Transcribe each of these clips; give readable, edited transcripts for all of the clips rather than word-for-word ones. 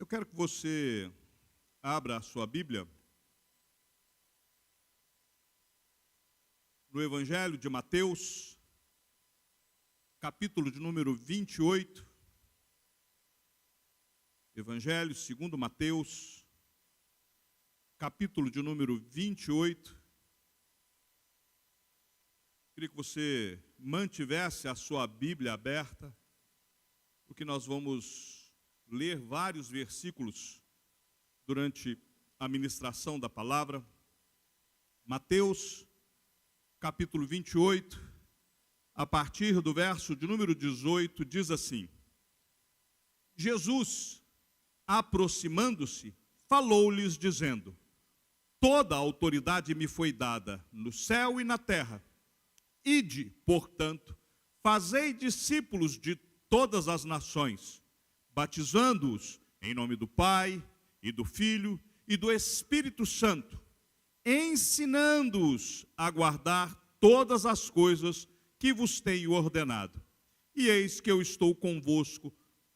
quero que você abra a sua Bíblia no Evangelho de Mateus, capítulo de número 28. Evangelho segundo Mateus, capítulo de número 28. Queria que você mantivesse a sua Bíblia aberta, porque nós vamos ler vários versículos durante a ministração da palavra. Mateus, capítulo 28, a partir do verso de número 18, diz assim: Jesus, aproximando-se, falou-lhes dizendo: toda a autoridade me foi dada no céu e na terra. Ide, portanto, fazei discípulos de todas as nações, batizando-os em nome do Pai, e do Filho, e do Espírito Santo, ensinando-os a guardar todas as coisas que vos tenho ordenado. E eis que eu estou convosco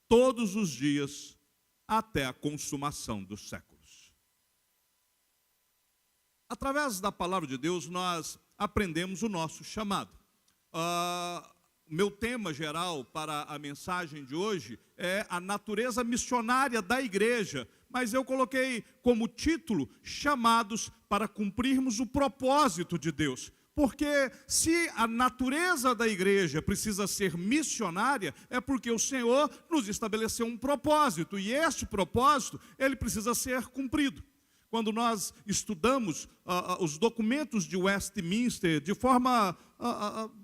todos os dias, até a consumação dos séculos. Através da palavra de Deus, nós aprendemos o nosso chamado. Meu tema geral para a mensagem de hoje é a natureza missionária da igreja, mas eu coloquei como título: chamados para cumprirmos o propósito de Deus. Porque se a natureza da igreja precisa ser missionária, é porque o Senhor nos estabeleceu um propósito, e este propósito, ele precisa ser cumprido. Quando nós estudamos os documentos de Westminster, de forma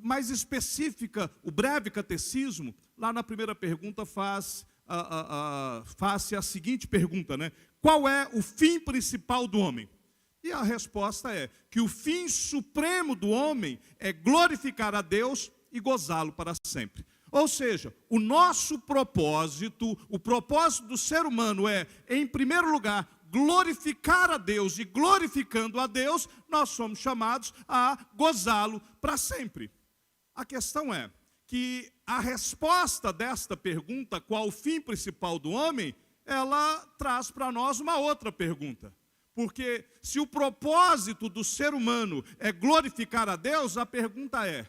mais específica, o breve catecismo, lá na primeira pergunta faz a seguinte pergunta, né? Qual é o fim principal do homem? E a resposta é que o fim supremo do homem é glorificar a Deus e gozá-lo para sempre. Ou seja, o nosso propósito, o propósito do ser humano é, em primeiro lugar, glorificar a Deus, e glorificando a Deus, nós somos chamados a gozá-lo para sempre. A questão é que a resposta desta pergunta, qual o fim principal do homem, ela traz para nós uma outra pergunta. Porque se o propósito do ser humano é glorificar a Deus, a pergunta é: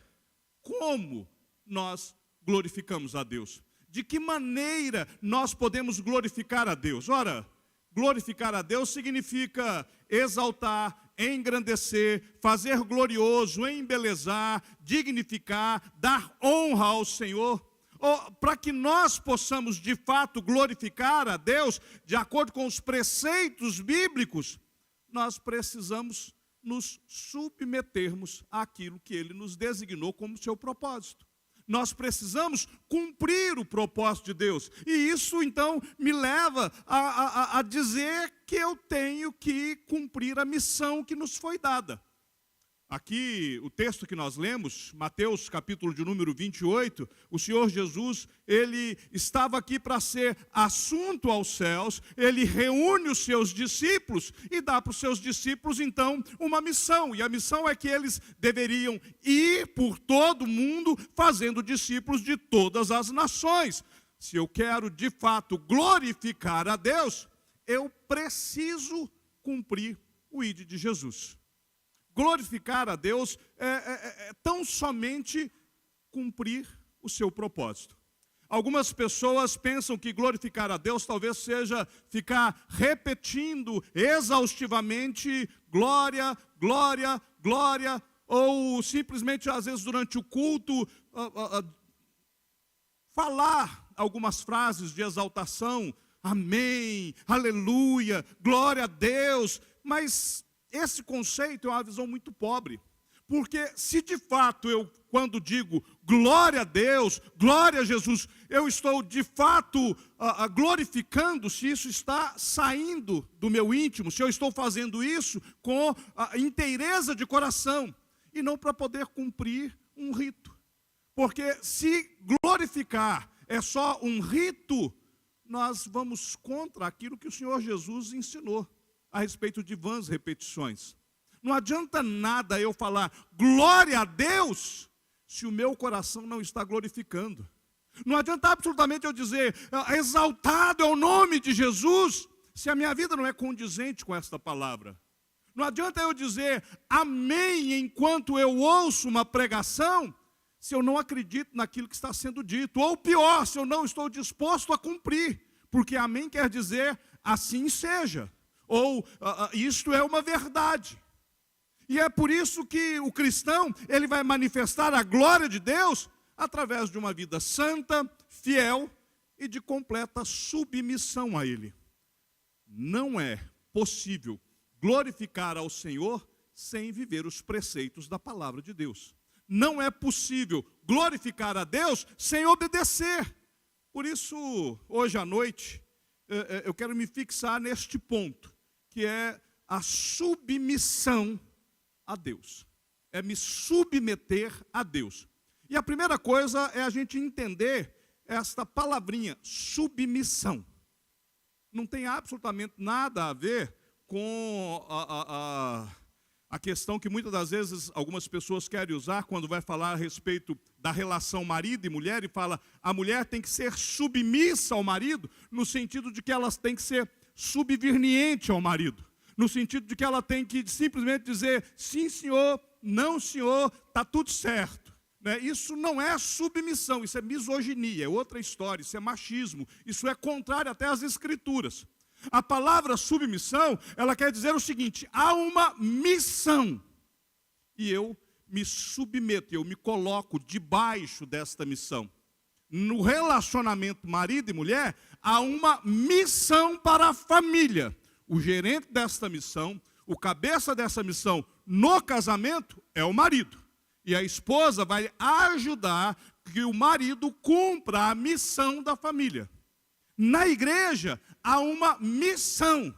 como nós glorificamos a Deus? De que maneira nós podemos glorificar a Deus? Ora, glorificar a Deus significa exaltar, engrandecer, fazer glorioso, embelezar, dignificar, dar honra ao Senhor. Para que nós possamos de fato glorificar a Deus, de acordo com os preceitos bíblicos, nós precisamos nos submetermos àquilo que Ele nos designou como seu propósito. Nós precisamos cumprir o propósito de Deus. E isso, então, me leva a dizer que eu tenho que cumprir a missão que nos foi dada. Aqui, o texto que nós lemos, Mateus, capítulo de número 28, o Senhor Jesus, ele estava aqui para ser assunto aos céus, ele reúne os seus discípulos e dá para os seus discípulos, então, uma missão. E a missão é que eles deveriam ir por todo o mundo fazendo discípulos de todas as nações. Se eu quero, de fato, glorificar a Deus, eu preciso cumprir o ID de Jesus. Glorificar a Deus é tão somente cumprir o seu propósito. Algumas pessoas pensam que glorificar a Deus talvez seja ficar repetindo exaustivamente glória, glória, glória, ou simplesmente, às vezes, durante o culto, falar algumas frases de exaltação, amém, aleluia, glória a Deus, mas esse conceito é uma visão muito pobre, porque se de fato eu, quando digo glória a Deus, glória a Jesus, eu estou de fato glorificando, se isso está saindo do meu íntimo, se eu estou fazendo isso com a inteireza de coração, e não para poder cumprir um rito. Porque se glorificar é só um rito, nós vamos contra aquilo que o Senhor Jesus ensinou a respeito de vãs repetições. Não adianta nada eu falar glória a Deus se o meu coração não está glorificando. Não adianta absolutamente eu dizer, exaltado é o nome de Jesus, se a minha vida não é condizente com esta palavra. Não adianta eu dizer amém enquanto eu ouço uma pregação, se eu não acredito naquilo que está sendo dito. Ou pior, se eu não estou disposto a cumprir. Porque amém quer dizer assim seja. Ou isto é uma verdade. E é por isso que o cristão, ele vai manifestar a glória de Deus através de uma vida santa, fiel e de completa submissão a Ele. Não é possível glorificar ao Senhor sem viver os preceitos da palavra de Deus. Não é possível glorificar a Deus sem obedecer. Por isso, hoje à noite, eu quero me fixar neste ponto, que é a submissão a Deus. É me submeter a Deus. E a primeira coisa é a gente entender esta palavrinha, submissão. Não tem absolutamente nada a ver com a questão que muitas das vezes algumas pessoas querem usar quando vai falar a respeito da relação marido e mulher, e fala, a mulher tem que ser submissa ao marido, no sentido de que ela tem que ser subserviente ao marido, no sentido de que ela tem que simplesmente dizer, sim senhor, não senhor, está tudo certo. Isso não é submissão, isso é misoginia, é outra história, isso é machismo, isso é contrário até às escrituras. A palavra submissão, ela quer dizer o seguinte, há uma missão, e eu me submeto, eu me coloco debaixo desta missão. No relacionamento marido e mulher, há uma missão para a família. O gerente desta missão, o cabeça dessa missão no casamento é o marido. E a esposa vai ajudar que o marido cumpra a missão da família. Na igreja, há uma missão.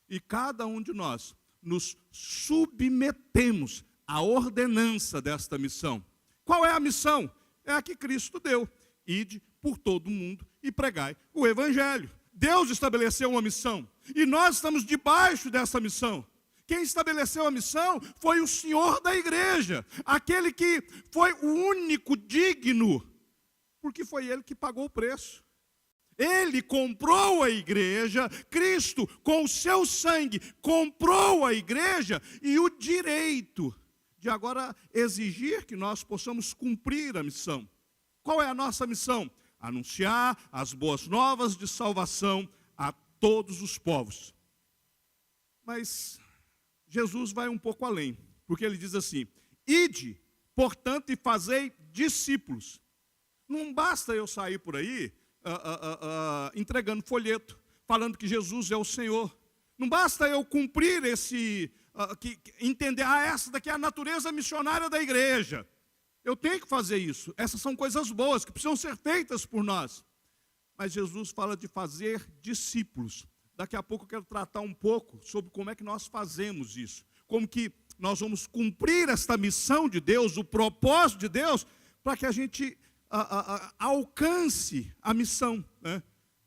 E cada um de nós nos submetemos à ordenança desta missão. Qual é a missão? É a que Cristo deu. Ide por todo o mundo e pregai o evangelho. Deus estabeleceu uma missão. E nós estamos debaixo dessa missão. Quem estabeleceu a missão foi o Senhor da igreja. Aquele que foi o único digno. Porque foi Ele que pagou o preço. Ele comprou a igreja, Cristo, com o seu sangue, comprou a igreja e o direito de agora exigir que nós possamos cumprir a missão. Qual é a nossa missão? Anunciar as boas novas de salvação a todos os povos. Mas Jesus vai um pouco além, porque ele diz assim, ide, portanto, e fazei discípulos. Não basta eu sair por aí entregando folheto, falando que Jesus é o Senhor. Não basta eu cumprir entender, essa daqui é a natureza missionária da igreja. Eu tenho que fazer isso. Essas são coisas boas que precisam ser feitas por nós. Mas Jesus fala de fazer discípulos. Daqui a pouco eu quero tratar um pouco sobre como é que nós fazemos isso. Como que nós vamos cumprir esta missão de Deus, o propósito de Deus, para que a gente alcance a missão.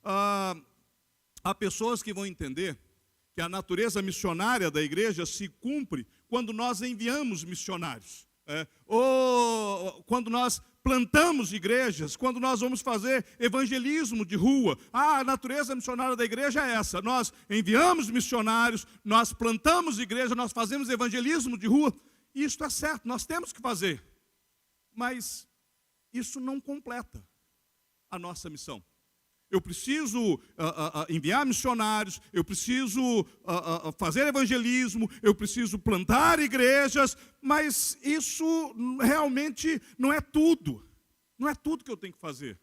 Há pessoas que vão entender que a natureza missionária da igreja se cumpre quando nós enviamos missionários. Ou quando nós plantamos igrejas, quando nós vamos fazer evangelismo de rua. A natureza missionária da igreja é essa. Nós enviamos missionários, nós plantamos igreja, nós fazemos evangelismo de rua. Isso é certo, nós temos que fazer. Mas isso não completa a nossa missão. Eu preciso enviar missionários, eu preciso fazer evangelismo, eu preciso plantar igrejas, mas isso realmente não é tudo. Não é tudo que eu tenho que fazer.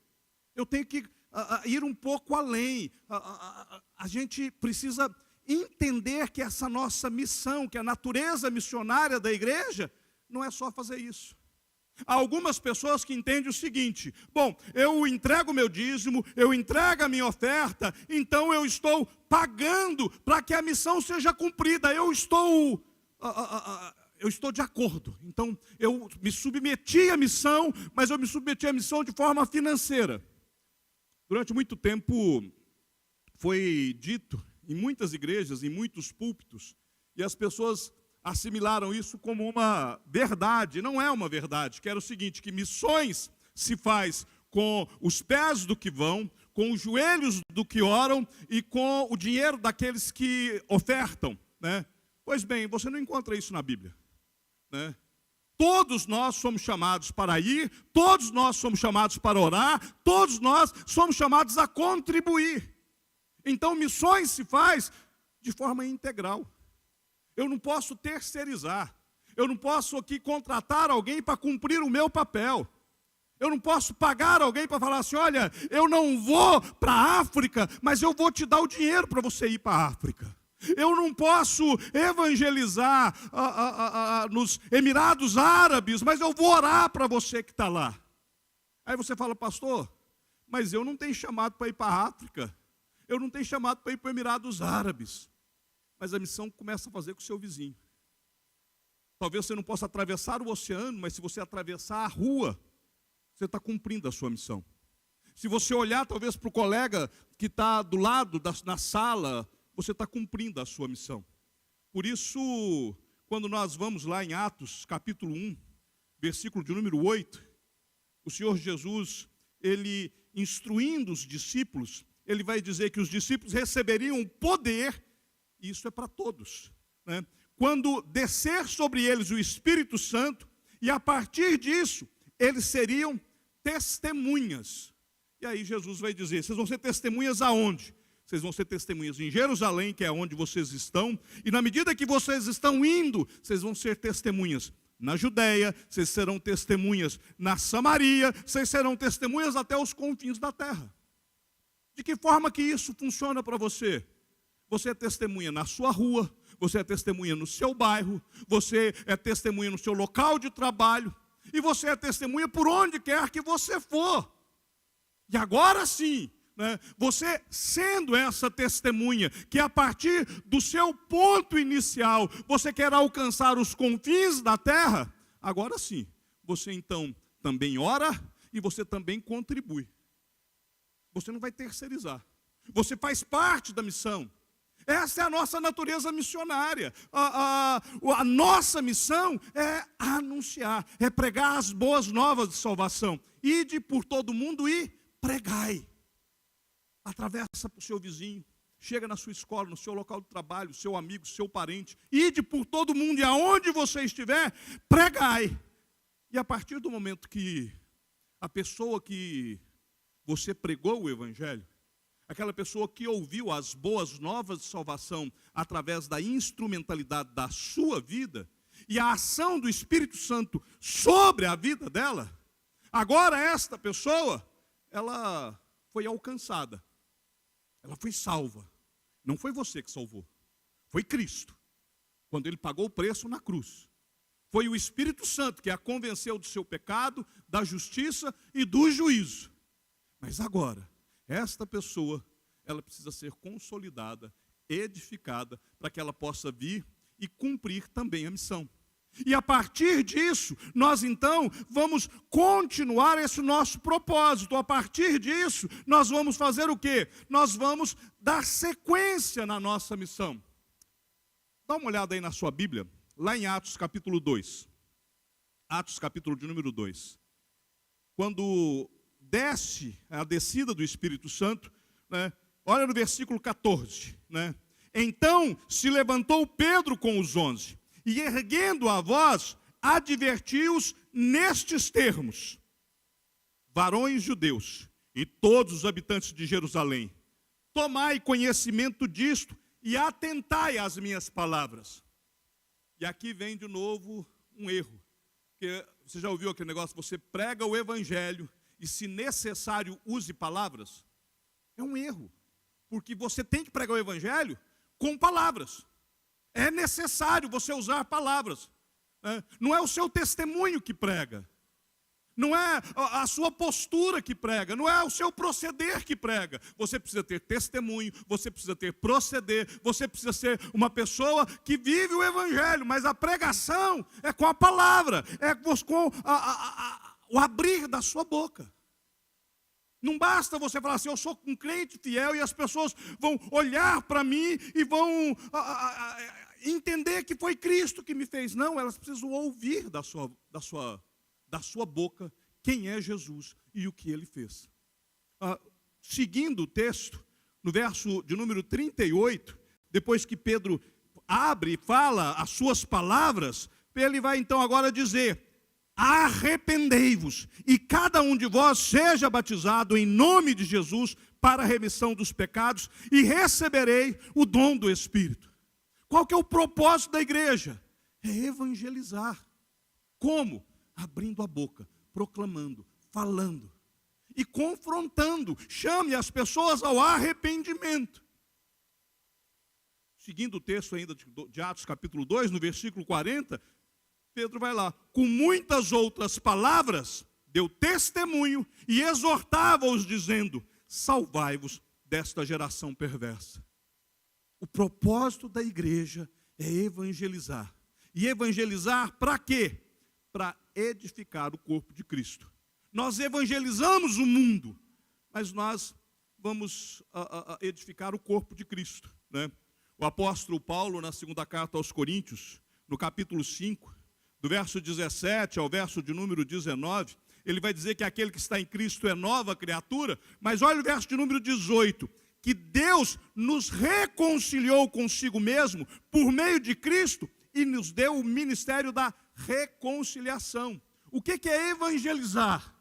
Eu tenho que ir um pouco além. A gente precisa entender que essa nossa missão, que a natureza missionária da igreja, não é só fazer isso. Há algumas pessoas que entendem o seguinte, bom, eu entrego o meu dízimo, eu entrego a minha oferta, então eu estou pagando para que a missão seja cumprida, eu estou de acordo. Então, eu me submeti à missão, mas eu me submeti à missão de forma financeira. Durante muito tempo, foi dito em muitas igrejas, em muitos púlpitos, e as pessoas assimilaram isso como uma verdade. Não é uma verdade, que era o seguinte, que missões se faz com os pés do que vão, com os joelhos do que oram e com o dinheiro daqueles que ofertam, né? Pois bem, você não encontra isso na Bíblia, né? Todos nós somos chamados para ir, todos nós somos chamados para orar, todos nós somos chamados a contribuir. Então, missões se faz de forma integral. Eu não posso terceirizar. Eu não posso aqui contratar alguém para cumprir o meu papel. Eu não posso pagar alguém para falar assim, olha, eu não vou para a África, mas eu vou te dar o dinheiro para você ir para a África. Eu não posso evangelizar nos Emirados Árabes, mas eu vou orar para você que está lá. Aí você fala, pastor, mas eu não tenho chamado para ir para a África. Eu não tenho chamado para ir para os Emirados Árabes. Mas a missão começa a fazer com o seu vizinho. Talvez você não possa atravessar o oceano, mas se você atravessar a rua, você está cumprindo a sua missão. Se você olhar talvez para o colega que está do lado na sala, você está cumprindo a sua missão. Por isso, quando nós vamos lá em Atos, capítulo 1, versículo de número 8, o Senhor Jesus, ele instruindo os discípulos, ele vai dizer que os discípulos receberiam poder, e isso é para todos, né? Quando descer sobre eles o Espírito Santo, e a partir disso, eles seriam testemunhas. E aí Jesus vai dizer, vocês vão ser testemunhas aonde? Vocês vão ser testemunhas em Jerusalém, que é onde vocês estão, e na medida que vocês estão indo, vocês vão ser testemunhas na Judéia, vocês serão testemunhas na Samaria, vocês serão testemunhas até os confins da terra. De que forma que isso funciona para você? Você é testemunha na sua rua, você é testemunha no seu bairro, você é testemunha no seu local de trabalho, e você é testemunha por onde quer que você for. E agora sim, né, você sendo essa testemunha, que a partir do seu ponto inicial, você quer alcançar os confins da terra, agora sim, você então também ora e você também contribui. Você não vai terceirizar. Você faz parte da missão. Essa é a nossa natureza missionária. A nossa missão é anunciar, é pregar as boas novas de salvação. Ide por todo mundo e pregai. Atravessa para o seu vizinho, chega na sua escola, no seu local de trabalho, seu amigo, seu parente. Ide por todo mundo e aonde você estiver, pregai. E a partir do momento que a pessoa que você pregou o Evangelho, aquela pessoa que ouviu as boas novas de salvação através da instrumentalidade da sua vida e a ação do Espírito Santo sobre a vida dela, agora esta pessoa, ela foi alcançada, ela foi salva. Não foi você que salvou, foi Cristo, quando Ele pagou o preço na cruz. Foi o Espírito Santo que a convenceu do seu pecado, da justiça e do juízo. Mas agora, esta pessoa, ela precisa ser consolidada, edificada, para que ela possa vir e cumprir também a missão. E a partir disso, nós então vamos continuar esse nosso propósito. A partir disso, nós vamos fazer o quê? Nós vamos dar sequência na nossa missão. Dá uma olhada aí na sua Bíblia, lá em Atos capítulo 2. Atos capítulo de número 2. Quando desce a descida do Espírito Santo, né? Olha no versículo 14, né? Então se levantou Pedro com os 11, e erguendo a voz, advertiu-os nestes termos: varões judeus e todos os habitantes de Jerusalém, tomai conhecimento disto e atentai às minhas palavras. E aqui vem de novo um erro, porque você já ouviu aquele negócio, você prega o Evangelho, e se necessário use palavras? É um erro, porque você tem que pregar o Evangelho com palavras. É necessário você usar palavras, né? Não é o seu testemunho que prega, não é a sua postura que prega, não é o seu proceder que prega. Você precisa ter testemunho, você precisa ter proceder, você precisa ser uma pessoa que vive o Evangelho, mas a pregação é com a palavra, é com o abrir da sua boca. Não basta você falar assim, eu sou um crente fiel, e as pessoas vão olhar para mim e vão entender que foi Cristo que me fez. Não, elas precisam ouvir da sua boca quem é Jesus e o que ele fez. Seguindo o texto, no verso de número 38, depois que Pedro abre e fala as suas palavras, ele vai então agora dizer: arrependei-vos, e cada um de vós seja batizado em nome de Jesus para a remissão dos pecados, e receberei o dom do Espírito. Qual que é o propósito da igreja? É evangelizar. Como? Abrindo a boca, proclamando, falando e confrontando. Chame as pessoas ao arrependimento. Seguindo o texto ainda de Atos capítulo 2, no versículo 40, Pedro vai lá, com muitas outras palavras, deu testemunho e exortava-os dizendo: salvai-vos desta geração perversa. O propósito da igreja é evangelizar. E evangelizar para quê? Para edificar o corpo de Cristo. Nós evangelizamos o mundo, mas nós vamos edificar o corpo de Cristo, né? O apóstolo Paulo, na segunda carta aos Coríntios, no capítulo 5, do verso 17 ao verso de número 19, ele vai dizer que aquele que está em Cristo é nova criatura, mas olha o verso de número 18, que Deus nos reconciliou consigo mesmo por meio de Cristo e nos deu o ministério da reconciliação. O que é evangelizar?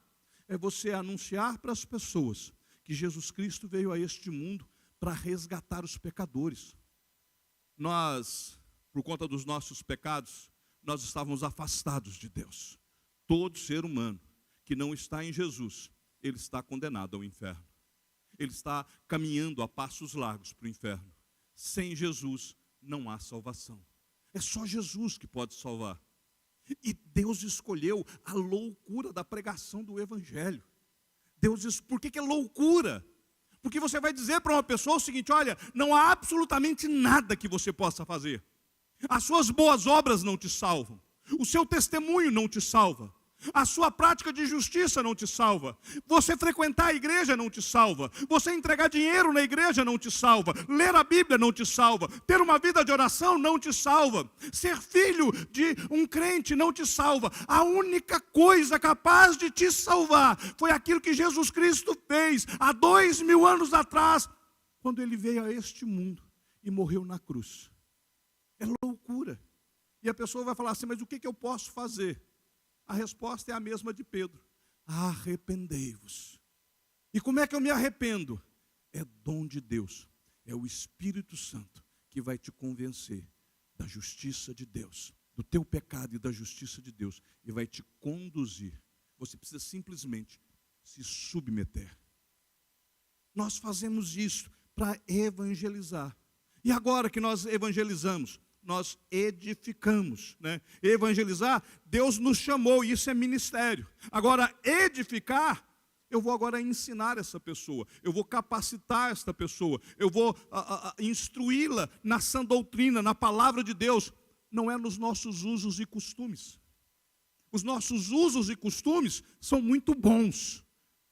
É você anunciar para as pessoas que Jesus Cristo veio a este mundo para resgatar os pecadores. Nós, por conta dos nossos pecados, nós estávamos afastados de Deus. Todo ser humano que não está em Jesus, ele está condenado ao inferno. Ele está caminhando a passos largos para o inferno. Sem Jesus não há salvação. É só Jesus que pode salvar. E Deus escolheu a loucura da pregação do Evangelho. Deus diz, por que é loucura? Porque você vai dizer para uma pessoa o seguinte: olha, não há absolutamente nada que você possa fazer. As suas boas obras não te salvam. O seu testemunho não te salva. A sua prática de justiça não te salva. Você frequentar a igreja não te salva. Você entregar dinheiro na igreja não te salva. Ler a Bíblia não te salva. Ter uma vida de oração não te salva. Ser filho de um crente não te salva. A única coisa capaz de te salvar foi aquilo que Jesus Cristo fez há 2000 anos atrás, quando ele veio a este mundo e morreu na cruz. É loucura. E a pessoa vai falar assim: mas o que eu posso fazer? A resposta é a mesma de Pedro: arrependei-vos. E como é que eu me arrependo? É dom de Deus, é o Espírito Santo que vai te convencer da justiça de Deus, do teu pecado e da justiça de Deus, e vai te conduzir. Você precisa simplesmente se submeter. Nós fazemos isso para evangelizar. E agora que nós evangelizamos, nós edificamos, né? Evangelizar, Deus nos chamou, isso é ministério. Agora, edificar, eu vou agora ensinar essa pessoa, eu vou capacitar esta pessoa, eu vou instruí-la na sã doutrina, na palavra de Deus. Não é nos nossos usos e costumes. Os nossos usos e costumes são muito bons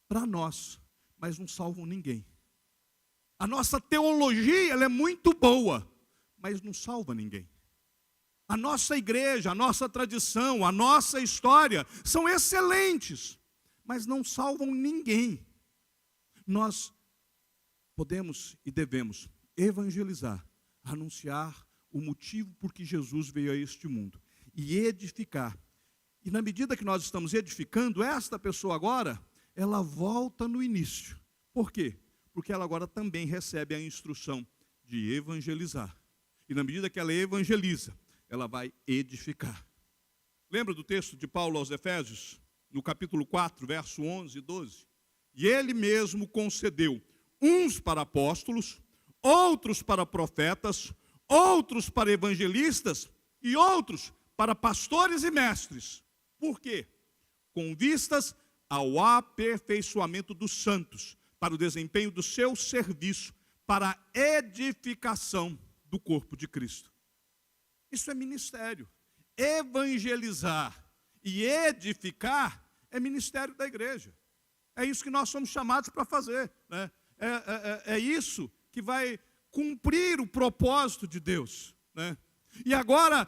para nós, mas não salvam ninguém. A nossa teologia, ela é muito boa, mas não salva ninguém. A nossa igreja, a nossa tradição, a nossa história são excelentes, mas não salvam ninguém. Nós podemos e devemos evangelizar, anunciar o motivo por que Jesus veio a este mundo e edificar. E na medida que nós estamos edificando, esta pessoa agora, ela volta no início. Por quê? Porque ela agora também recebe a instrução de evangelizar. E na medida que ela evangeliza, ela vai edificar. Lembra do texto de Paulo aos Efésios? No capítulo 4, verso 11 e 12. E ele mesmo concedeu uns para apóstolos, outros para profetas, outros para evangelistas e outros para pastores e mestres. Por quê? Com vistas ao aperfeiçoamento dos santos, para o desempenho do seu serviço, para a edificação do corpo de Cristo. Isso é ministério. Evangelizar e edificar é ministério da igreja. É isso que nós somos chamados para fazer, né? É isso que vai cumprir o propósito de Deus, né? E agora,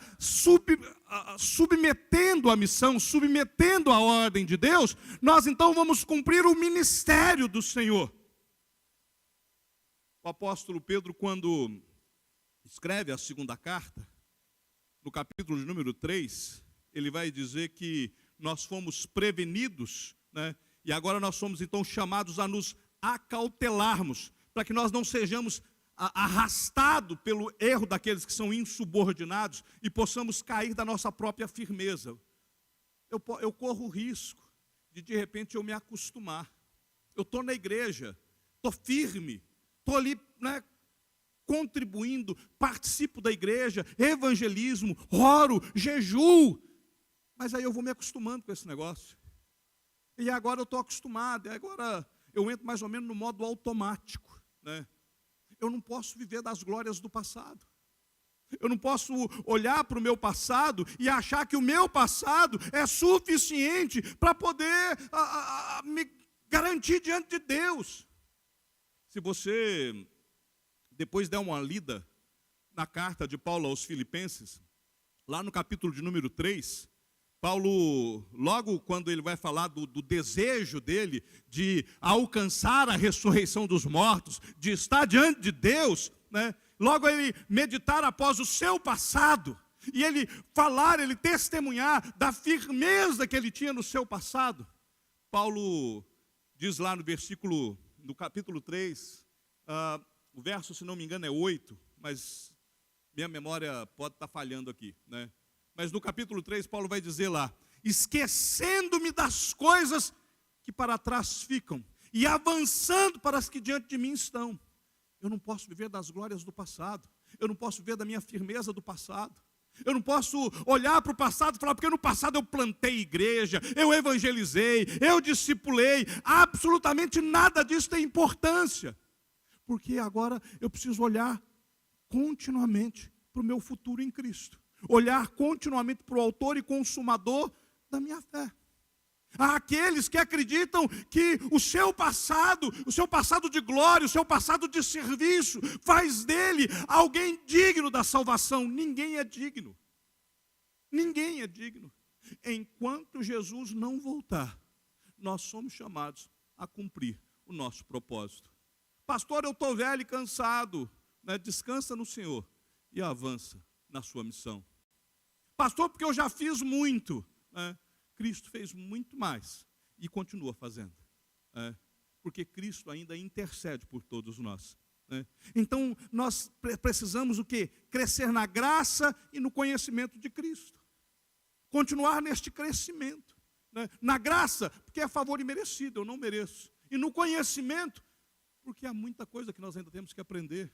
submetendo a missão, submetendo a ordem de Deus, nós então vamos cumprir o ministério do Senhor. O apóstolo Pedro, quando escreve a segunda carta, no capítulo de número 3, ele vai dizer que nós fomos prevenidos, né? E agora nós somos então chamados a nos acautelarmos, para que nós não sejamos arrastados pelo erro daqueles que são insubordinados e possamos cair da nossa própria firmeza. Eu corro o risco de repente eu me acostumar. Eu estou na igreja, estou firme, estou ali, né, contribuindo, participo da igreja, evangelismo, oro, jejuo, mas aí eu vou me acostumando com esse negócio. E agora eu estou acostumado, e agora eu entro mais ou menos no modo automático, né? Eu não posso viver das glórias do passado. Eu não posso olhar para o meu passado e achar que o meu passado é suficiente para poder me garantir diante de Deus. Se você depois der uma lida na carta de Paulo aos Filipenses, lá no capítulo de número 3, Paulo, logo quando ele vai falar do desejo dele de alcançar a ressurreição dos mortos, de estar diante de Deus, né? Logo ele meditar após o seu passado, e ele falar, ele testemunhar da firmeza que ele tinha no seu passado. Paulo diz lá no capítulo 3, o verso, se não me engano, é 8, mas minha memória pode estar falhando aqui, né? Mas no capítulo 3, Paulo vai dizer lá: esquecendo-me das coisas que para trás ficam, e avançando para as que diante de mim estão. Eu não posso viver das glórias do passado, eu não posso viver da minha firmeza do passado, eu não posso olhar para o passado e falar, porque no passado eu plantei igreja, eu evangelizei, eu discipulei, absolutamente nada disso tem importância, porque agora eu preciso olhar continuamente para o meu futuro em Cristo. Olhar continuamente para o autor e consumador da minha fé. Há aqueles que acreditam que o seu passado de glória, o seu passado de serviço, faz dele alguém digno da salvação. Ninguém é digno. Ninguém é digno. Enquanto Jesus não voltar, nós somos chamados a cumprir o nosso propósito. Pastor, eu estou velho e cansado, né? Descansa no Senhor e avança na sua missão. Pastor, porque eu já fiz muito, né? Cristo fez muito mais e continua fazendo, né? Porque Cristo ainda intercede por todos nós, né? Então nós precisamos o quê? Crescer na graça e no conhecimento de Cristo, continuar neste crescimento, né? Na graça, porque é favor imerecido, eu não mereço, e no conhecimento, porque há muita coisa que nós ainda temos que aprender.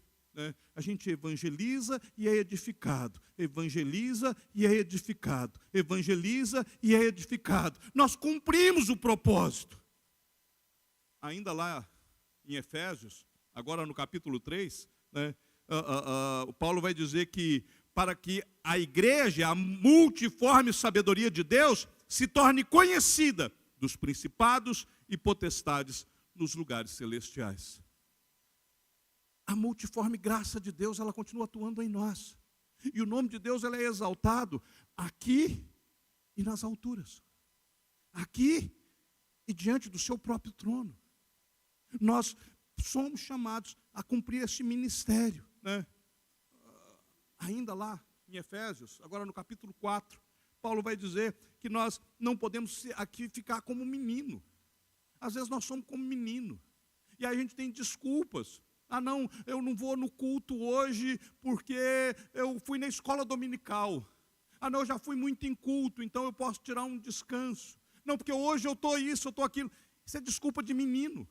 A gente evangeliza e é edificado, evangeliza e é edificado, evangeliza e é edificado. Nós cumprimos o propósito. Ainda lá em Efésios, agora no capítulo 3, né, o Paulo vai dizer que para que a igreja, a multiforme sabedoria de Deus, se torne conhecida dos principados e potestades nos lugares celestiais. A multiforme graça de Deus, ela continua atuando em nós. E o nome de Deus, ele é exaltado aqui e nas alturas. Aqui e diante do seu próprio trono. Nós somos chamados a cumprir esse ministério, né? Ainda lá em Efésios, agora no capítulo 4, Paulo vai dizer que nós não podemos aqui ficar como menino. Às vezes nós somos como menino. E aí a gente tem desculpas. Ah, não, eu não vou no culto hoje porque eu fui na escola dominical. Ah, não, eu já fui muito em culto, então eu posso tirar um descanso. Não, porque hoje eu estou isso, eu estou aquilo. Isso é desculpa de menino.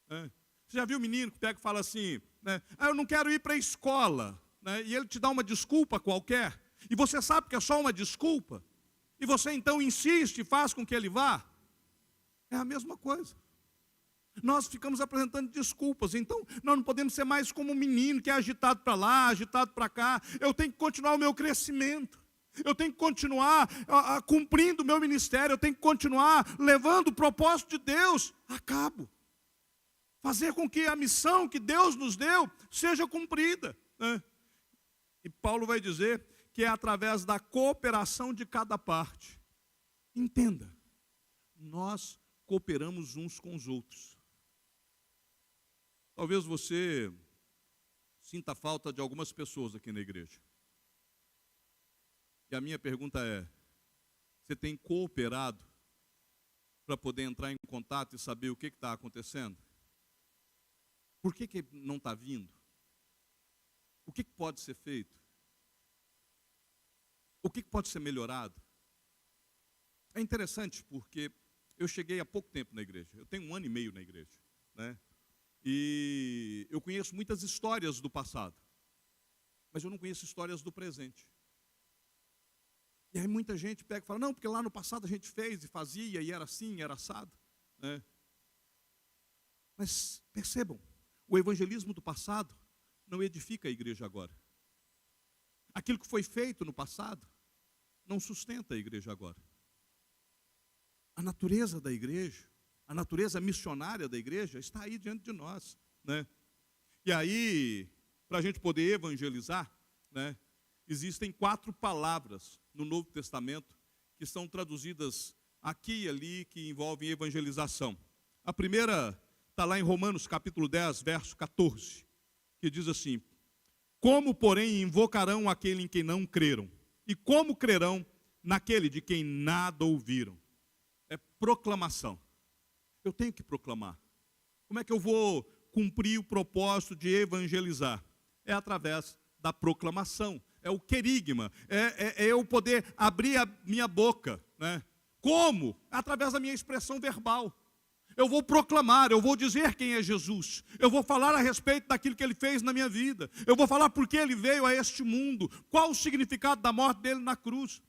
Você já viu o menino que pega e fala assim, né? Ah, eu não quero ir para a escola, né? E ele te dá uma desculpa qualquer, e você sabe que é só uma desculpa, e você então insiste e faz com que ele vá. É a mesma coisa. Nós ficamos apresentando desculpas, então nós não podemos ser mais como um menino que é agitado para lá, agitado para cá. Eu tenho que continuar o meu crescimento, eu tenho que continuar cumprindo o meu ministério, eu tenho que continuar levando o propósito de Deus a cabo. Fazer com que a missão que Deus nos deu seja cumprida, né? E Paulo vai dizer que é através da cooperação de cada parte. Entenda, nós cooperamos uns com os outros. Talvez você sinta falta de algumas pessoas aqui na igreja. E a minha pergunta é: você tem cooperado para poder entrar em contato e saber o que está acontecendo? Por que não está vindo? O que pode ser feito? O que pode ser melhorado? É interessante porque eu cheguei há pouco tempo na igreja. Eu tenho 1 ano e meio na igreja, né? E eu conheço muitas histórias do passado, mas eu não conheço histórias do presente. E aí muita gente pega e fala: não, porque lá no passado a gente fez e fazia, e era assim, era assado, né? Mas percebam, o evangelismo do passado não edifica a igreja agora. Aquilo que foi feito no passado não sustenta a igreja agora. A natureza da igreja, a natureza missionária da igreja está aí diante de nós, né? E aí, para a gente poder evangelizar, né, existem 4 palavras no Novo Testamento que são traduzidas aqui e ali, que envolvem evangelização. A primeira está lá em Romanos capítulo 10, verso 14, que diz assim: como, porém, invocarão aquele em quem não creram? E como crerão naquele de quem nada ouviram? É proclamação. Eu tenho que proclamar. Como é que eu vou cumprir o propósito de evangelizar? É através da proclamação. É o querigma. É eu poder abrir a minha boca, né? Como? Através da minha expressão verbal. Eu vou proclamar, eu vou dizer quem é Jesus. Eu vou falar a respeito daquilo que Ele fez na minha vida. Eu vou falar por que Ele veio a este mundo. Qual o significado da morte dEle na cruz.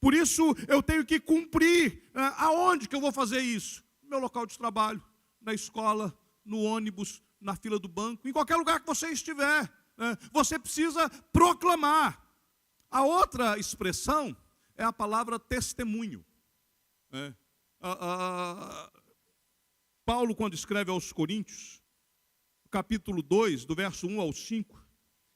Por isso eu tenho que cumprir. Aonde que eu vou fazer isso? No meu local de trabalho, na escola, no ônibus, na fila do banco, em qualquer lugar que você estiver. Você precisa proclamar. A outra expressão é a palavra testemunho. Paulo, quando escreve aos Coríntios, capítulo 2, do verso 1 ao 5,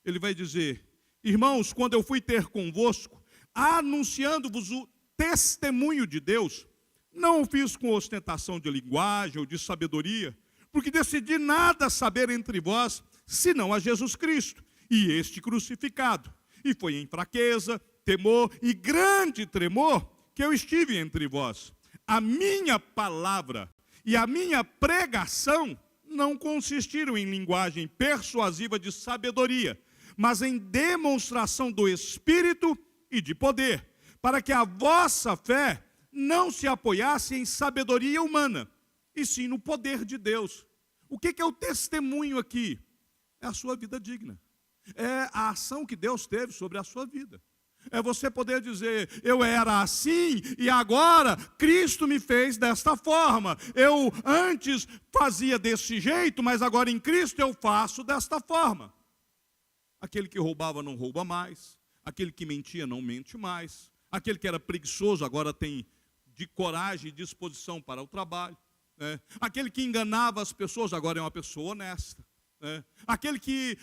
ele vai dizer: irmãos, quando eu fui ter convosco, anunciando-vos o testemunho de Deus, não o fiz com ostentação de linguagem ou de sabedoria, porque decidi nada saber entre vós, senão a Jesus Cristo, e este crucificado. E foi em fraqueza, temor e grande tremor que eu estive entre vós. A minha palavra e a minha pregação não consistiram em linguagem persuasiva de sabedoria, mas em demonstração do Espírito e de poder, para que a vossa fé não se apoiasse em sabedoria humana, e sim no poder de Deus. O que é o testemunho aqui? É a sua vida digna. É a ação que Deus teve sobre a sua vida. É você poder dizer: eu era assim e agora Cristo me fez desta forma. Eu antes fazia desse jeito, mas agora em Cristo eu faço desta forma. Aquele que roubava não rouba mais. Aquele que mentia não mente mais. Aquele que era preguiçoso agora tem de coragem e disposição para o trabalho. Aquele que enganava as pessoas agora é uma pessoa honesta. Aquele que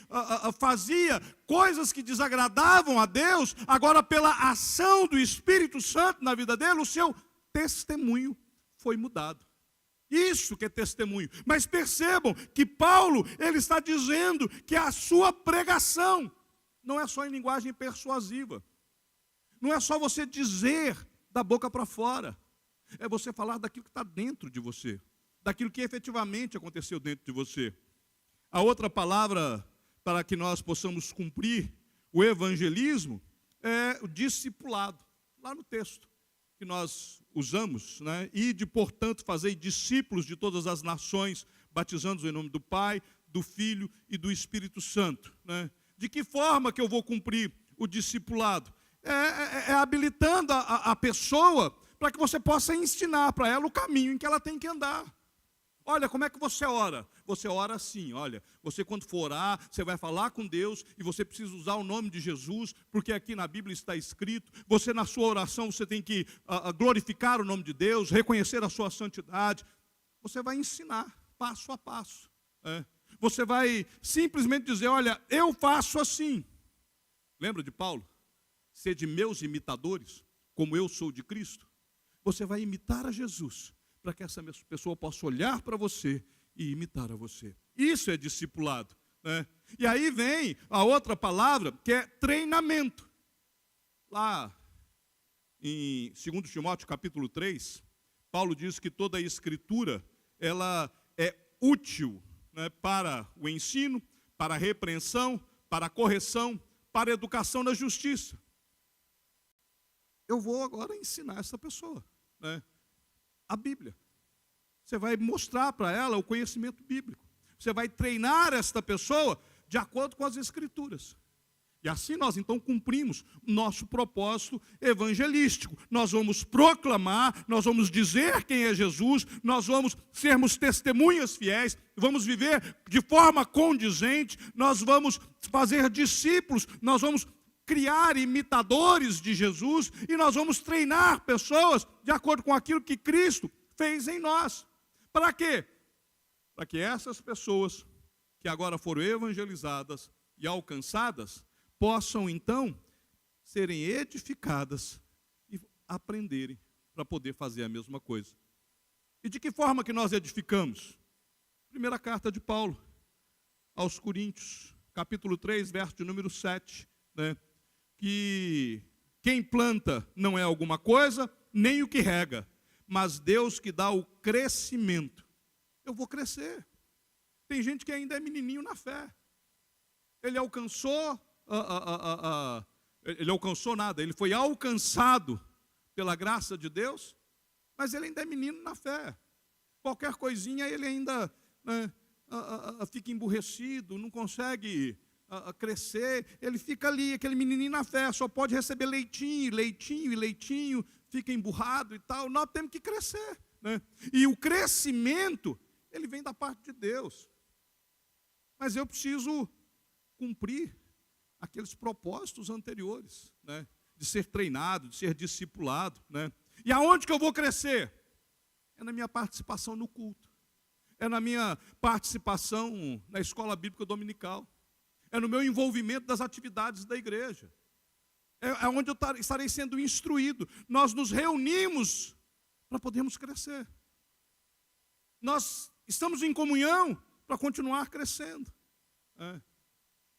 fazia coisas que desagradavam a Deus, agora pela ação do Espírito Santo na vida dele, o seu testemunho foi mudado. Isso que é testemunho. Mas percebam que Paulo, ele está dizendo que a sua pregação não é só em linguagem persuasiva. Não é só você dizer da boca para fora. É você falar daquilo que está dentro de você, daquilo que efetivamente aconteceu dentro de você. A outra palavra para que nós possamos cumprir o evangelismo é o discipulado. Lá no texto que nós usamos, né? Ide, portanto, fazei discípulos de todas as nações, batizando-os em nome do Pai, do Filho e do Espírito Santo. Né? De que forma que eu vou cumprir o discipulado? É habilitando a pessoa para que você possa ensinar para ela o caminho em que ela tem que andar. Olha, como é que você ora? Você ora assim, olha, você quando for orar, você vai falar com Deus e você precisa usar o nome de Jesus, porque aqui na Bíblia está escrito. Você na sua oração, você tem que glorificar o nome de Deus, reconhecer a sua santidade. Você vai ensinar passo a passo. Você vai simplesmente dizer, olha, eu faço assim. Lembra de Paulo? sede meus imitadores, como eu sou de Cristo. Você vai imitar a Jesus, para que essa pessoa possa olhar para você e imitar a você. Isso é discipulado, né? E aí vem a outra palavra, que é treinamento. Lá em 2 Timóteo capítulo 3, Paulo diz que toda a escritura, ela é útil, né, para o ensino, para a repreensão, para a correção, para a educação na justiça. Eu vou agora ensinar essa pessoa, né, a Bíblia. Você vai mostrar para ela o conhecimento bíblico. Você vai treinar esta pessoa de acordo com as Escrituras. E assim nós então cumprimos nosso propósito evangelístico. Nós vamos proclamar, nós vamos dizer quem é Jesus, nós vamos sermos testemunhas fiéis, vamos viver de forma condizente, nós vamos fazer discípulos, nós vamos criar imitadores de Jesus e nós vamos treinar pessoas de acordo com aquilo que Cristo fez em nós. Para quê? Para que essas pessoas que agora foram evangelizadas e alcançadas possam então serem edificadas e aprenderem para poder fazer a mesma coisa. E de que forma que nós edificamos? Primeira carta de Paulo aos Coríntios, capítulo 3, verso de número 7, né? Que quem planta não é alguma coisa, nem o que rega, mas Deus que dá o crescimento. Eu vou crescer. Tem gente que ainda é menininho na fé. Ele alcançou, ele foi alcançado pela graça de Deus, mas ele ainda é menino na fé. Qualquer coisinha ele ainda, né, fica emburrecido, não consegue crescer, ele fica ali, aquele menininho na fé, só pode receber leitinho, fica emburrado e tal. Nós temos que crescer, né? E o crescimento, ele vem da parte de Deus. Mas eu preciso cumprir aqueles propósitos anteriores, né? De ser treinado, de ser discipulado, né? E aonde que eu vou crescer? É na minha participação no culto, é na minha participação na escola bíblica dominical, é no meu envolvimento das atividades da igreja, é onde eu estarei sendo instruído. Nós nos reunimos para podermos crescer. Nós estamos em comunhão para continuar crescendo.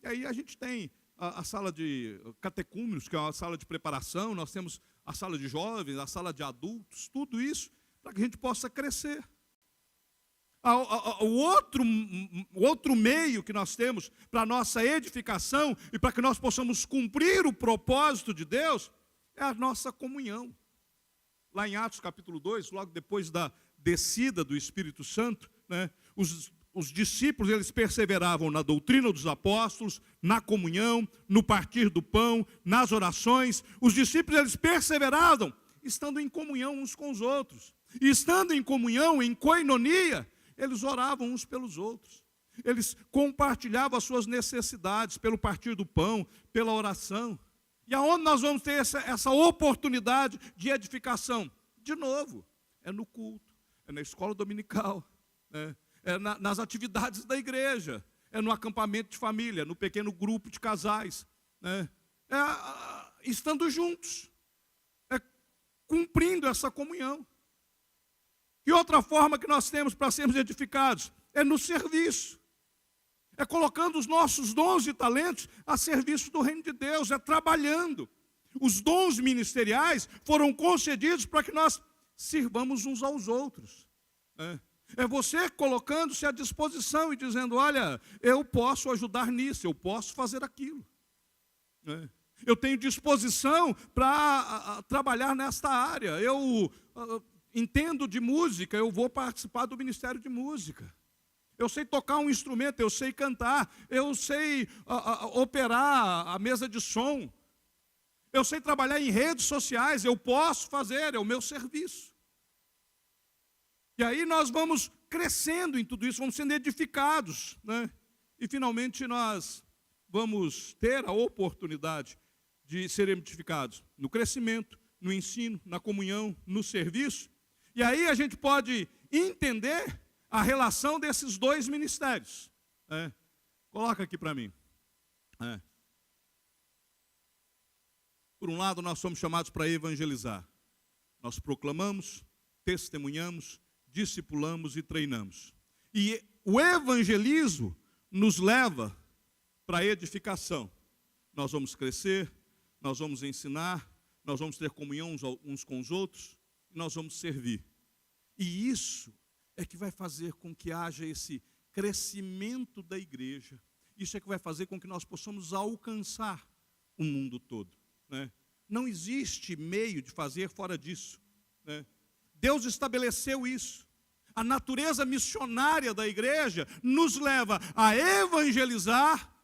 E aí a gente tem a sala de catecúmenos, que é uma sala de preparação, nós temos a sala de jovens, a sala de adultos, tudo isso para que a gente possa crescer. O outro meio que nós temos para a nossa edificação e para que nós possamos cumprir o propósito de Deus é a nossa comunhão. Lá em Atos capítulo 2, logo depois da descida do Espírito Santo, né, os discípulos, eles perseveravam na doutrina dos apóstolos, na comunhão, no partir do pão, nas orações. Os discípulos, eles perseveravam estando em comunhão uns com os outros. E estando em comunhão, em koinonia, eles oravam uns pelos outros. Eles compartilhavam as suas necessidades pelo partir do pão, pela oração. E aonde nós vamos ter essa oportunidade de edificação? De novo, é no culto, é na escola dominical, né? É nas atividades da igreja, é no acampamento de família, no pequeno grupo de casais, né? Estando juntos, cumprindo essa comunhão. E outra forma que nós temos para sermos edificados é no serviço, é colocando os nossos dons e talentos a serviço do reino de Deus, é trabalhando. Os dons ministeriais foram concedidos para que nós sirvamos uns aos outros, né? É você colocando-se à disposição e dizendo: olha, eu posso ajudar nisso, eu posso fazer aquilo, né? Eu tenho disposição para trabalhar nesta área, eu entendo de música, eu vou participar do ministério de música. Eu sei tocar um instrumento, eu sei cantar, eu sei operar a mesa de som, eu sei trabalhar em redes sociais, eu posso fazer, é o meu serviço. E aí nós vamos crescendo em tudo isso, vamos sendo edificados, né? E finalmente nós vamos ter a oportunidade de ser edificados no crescimento, no ensino, na comunhão, no serviço. E aí a gente pode entender a relação desses dois ministérios. Coloca aqui para mim. por um lado, nós somos chamados para evangelizar. Nós proclamamos, testemunhamos, discipulamos e treinamos. E o evangelismo nos leva para a edificação. Nós vamos crescer, nós vamos ensinar, nós vamos ter comunhão uns com os outros, e nós vamos servir. E isso é que vai fazer com que haja esse crescimento da igreja. Isso é que vai fazer com que nós possamos alcançar o mundo todo, né? Não existe meio de fazer fora disso, né? Deus estabeleceu isso. A natureza missionária da igreja nos leva a evangelizar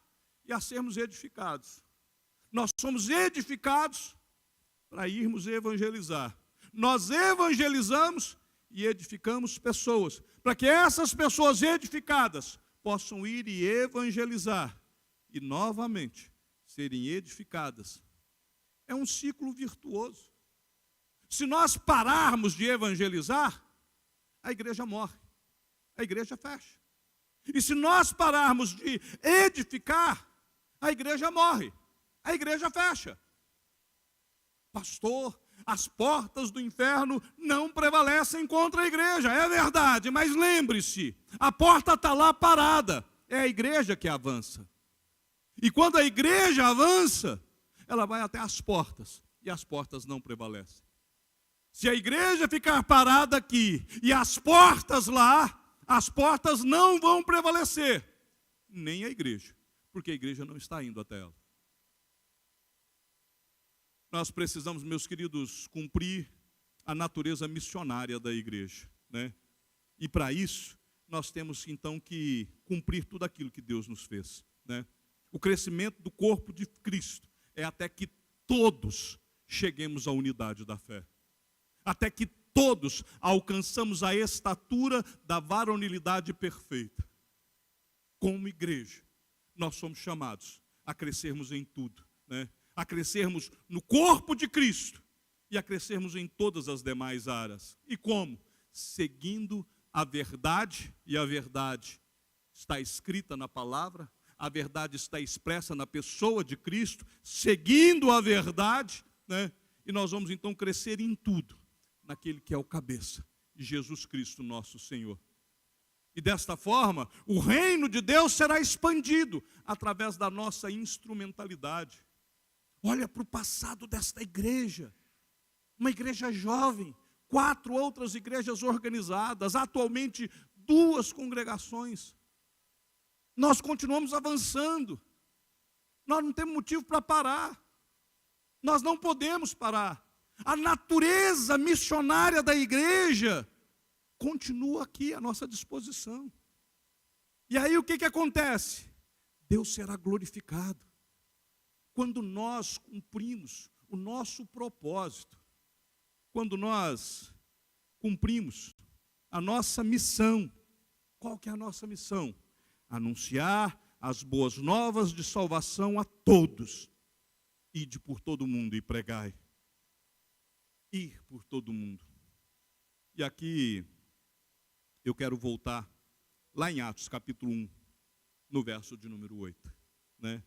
e a sermos edificados. Nós somos edificados para irmos evangelizar. Nós evangelizamos e edificamos pessoas, para que essas pessoas edificadas possam ir e evangelizar e novamente serem edificadas. É um ciclo virtuoso. Se nós pararmos de evangelizar, a igreja morre, a igreja fecha. E se nós pararmos de edificar, a igreja morre, a igreja fecha. Pastor, as portas do inferno não prevalecem contra a igreja, é verdade, mas lembre-se, a porta está lá parada, é a igreja que avança. E quando a igreja avança, ela vai até as portas, e as portas não prevalecem. Se a igreja ficar parada aqui, e as portas lá, as portas não vão prevalecer, nem a igreja, porque a igreja não está indo até ela. Nós precisamos, meus queridos, cumprir a natureza missionária da igreja, né? E para isso, nós temos então que cumprir tudo aquilo que Deus nos fez, né? O crescimento do corpo de Cristo é até que todos cheguemos à unidade da fé. Até que todos alcançamos a estatura da varonilidade perfeita. Como igreja, nós somos chamados a crescermos em tudo, né? A crescermos no corpo de Cristo e a crescermos em todas as demais áreas. E como? Seguindo a verdade, e a verdade está escrita na palavra, a verdade está expressa na pessoa de Cristo, seguindo a verdade, né? E nós vamos então crescer em tudo, naquele que é o cabeça, Jesus Cristo nosso Senhor. E desta forma, o reino de Deus será expandido através da nossa instrumentalidade. Olha para o passado desta igreja, uma igreja jovem, 4 outras igrejas organizadas, atualmente 2 congregações. Nós continuamos avançando, nós não temos motivo para parar, nós não podemos parar. A natureza missionária da igreja continua aqui à nossa disposição. E aí o que acontece? Deus será glorificado quando nós cumprimos o nosso propósito, quando nós cumprimos a nossa missão. Qual que é a nossa missão? Anunciar as boas novas de salvação a todos. Ide por todo o mundo e pregai. Ir por todo o mundo. E aqui eu quero voltar lá em Atos capítulo 1, no verso de número 8, né?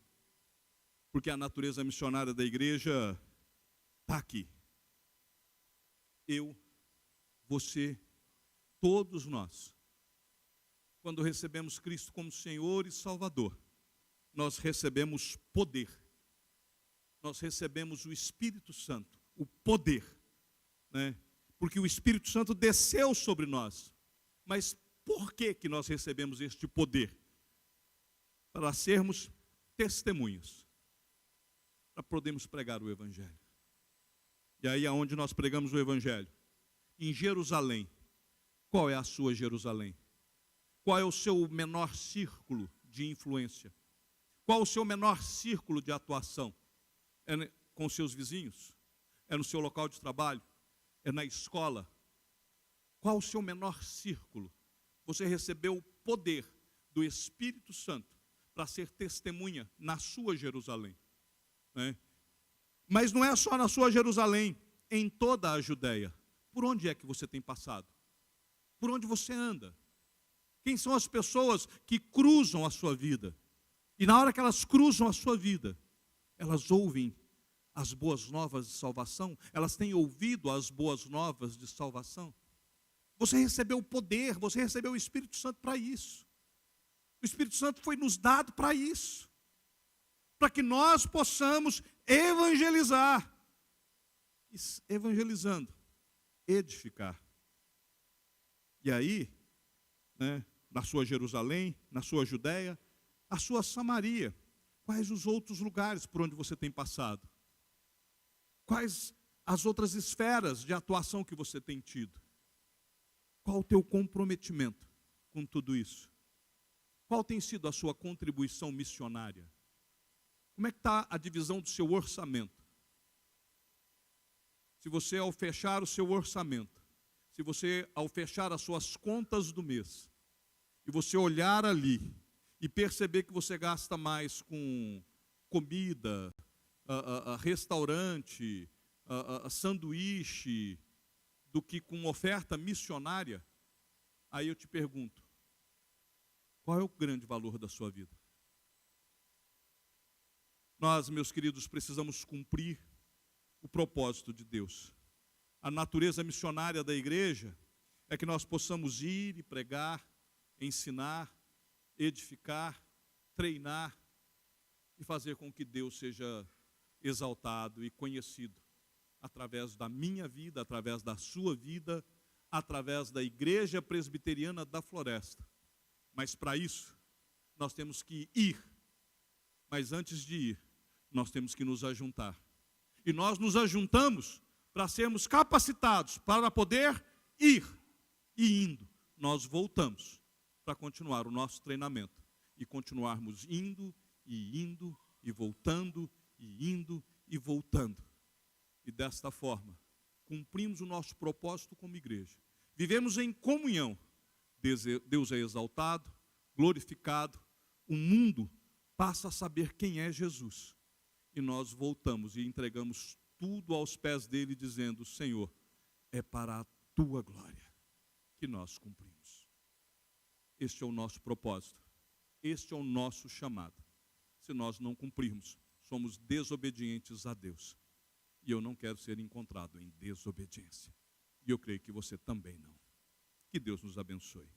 Porque a natureza missionária da igreja está aqui. Eu, você, todos nós, quando recebemos Cristo como Senhor e Salvador, nós recebemos poder. Nós recebemos o Espírito Santo, o poder, né? Porque o Espírito Santo desceu sobre nós. Mas por que nós recebemos este poder? Para sermos testemunhas, para podermos pregar o Evangelho. E aí aonde nós pregamos o Evangelho? Em Jerusalém. Qual é a sua Jerusalém? Qual é o seu menor círculo de influência? Qual é o seu menor círculo de atuação? É com seus vizinhos? É no seu local de trabalho? É na escola? Qual o seu menor círculo? Você recebeu o poder do Espírito Santo para ser testemunha na sua Jerusalém, né? Mas não é só na sua Jerusalém, em toda a Judéia. Por onde é que você tem passado? Por onde você anda? Quem são as pessoas que cruzam a sua vida? E na hora que elas cruzam a sua vida, elas ouvem as boas novas de salvação? Elas têm ouvido as boas novas de salvação? Você recebeu o poder, você recebeu o Espírito Santo para isso. O Espírito Santo foi nos dado para isso. Para que nós possamos evangelizar. Evangelizando, edificar. E aí, né, na sua Jerusalém, na sua Judéia, a sua Samaria, quais os outros lugares por onde você tem passado? Quais as outras esferas de atuação que você tem tido? Qual o teu comprometimento com tudo isso? Qual tem sido a sua contribuição missionária? Como é que está a divisão do seu orçamento? Se você, ao fechar o seu orçamento, se você, ao fechar as suas contas do mês, e você olhar ali e perceber que você gasta mais com comida, restaurante, sanduíche, do que com oferta missionária, aí eu te pergunto, qual é o grande valor da sua vida? Nós, meus queridos, precisamos cumprir o propósito de Deus. A natureza missionária da igreja é que nós possamos ir e pregar, ensinar, edificar, treinar e fazer com que Deus seja exaltado e conhecido através da minha vida, através da sua vida, através da Igreja Presbiteriana da Floresta. Mas para isso, nós temos que ir. Mas antes de ir, nós temos que nos ajuntar. E nós nos ajuntamos para sermos capacitados para poder ir. E indo, nós voltamos para continuar o nosso treinamento. E continuarmos indo, e voltando, e indo, e voltando. E desta forma, cumprimos o nosso propósito como igreja. Vivemos em comunhão. Deus é exaltado, glorificado. O mundo passa a saber quem é Jesus. E nós voltamos e entregamos tudo aos pés dele, dizendo, Senhor, é para a tua glória que nós cumprimos. Este é o nosso propósito. Este é o nosso chamado. Se nós não cumprirmos, somos desobedientes a Deus. E eu não quero ser encontrado em desobediência. E eu creio que você também não. Que Deus nos abençoe.